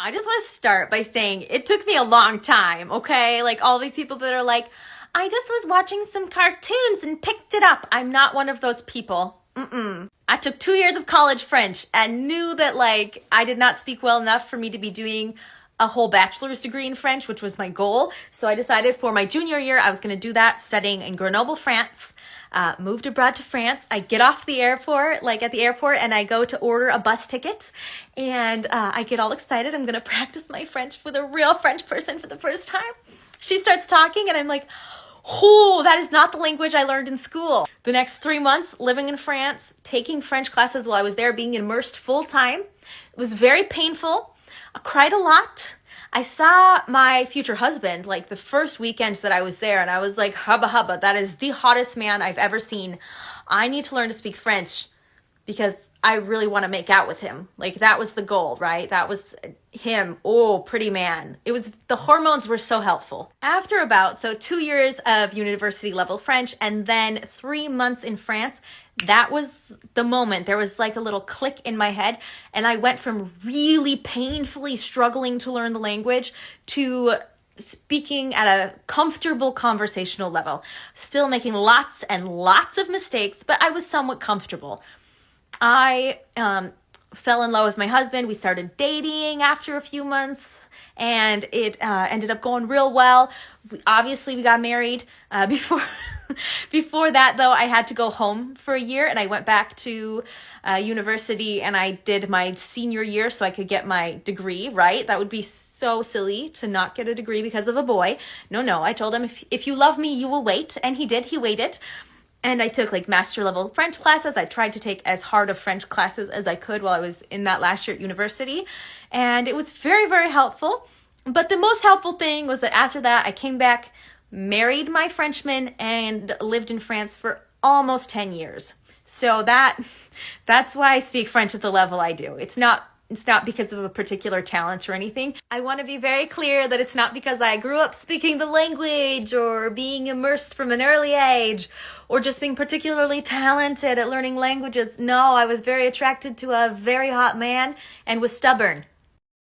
I just want to start by saying it took me a long time, okay? Like all these people that are like, I just was watching some cartoons and picked it up. I'm not one of those people. I took 2 years of college French and knew that like I did not speak well enough for me to be doing a whole bachelor's degree in French, which was my goal. So I decided for my junior year, I was going to do that, studying in Grenoble, France. Moved abroad to France. I get off the airport, like at the airport, and I go to order a bus ticket. And I get all excited. I'm going to practice my French with a real French person for the first time. She starts talking, and I'm like, oh, that is not the language I learned in school. The next 3 months living in France, taking French classes while I was there, being immersed full time. It was very painful. I cried a lot. I saw my future husband like the first weekends that I was there, and I was like, hubba hubba, that is the hottest man I've ever seen. I need to learn to speak French because I really want to make out with him. Like that was the goal, right? That was him. Oh, pretty man. It was, the hormones were so helpful. After about, 2 years of university level French and then 3 months in France, that was the moment. There was like a little click in my head, and I went from really painfully struggling to learn the language to speaking at a comfortable conversational level. Still making lots and lots of mistakes, but I was somewhat comfortable. I fell in love with my husband. We started dating after a few months, and it ended up going real well. We got married before before that, though. I had to go home for a year, and I went back to university, and I did my senior year so I could get my degree, right? That would be so silly to not get a degree because of a boy. No, I told him, if you love me, you will wait, and he did. He waited. And I took like master level French classes. I tried to take as hard of French classes as I could while I was in that last year at university. And it was very, very helpful. But the most helpful thing was that after that, I came back, married my Frenchman, and lived in France for almost 10 years. So that's why I speak French at the level I do. It's not because of a particular talent or anything. I want to be very clear that it's not because I grew up speaking the language or being immersed from an early age or just being particularly talented at learning languages. No, I was very attracted to a very hot man and was stubborn.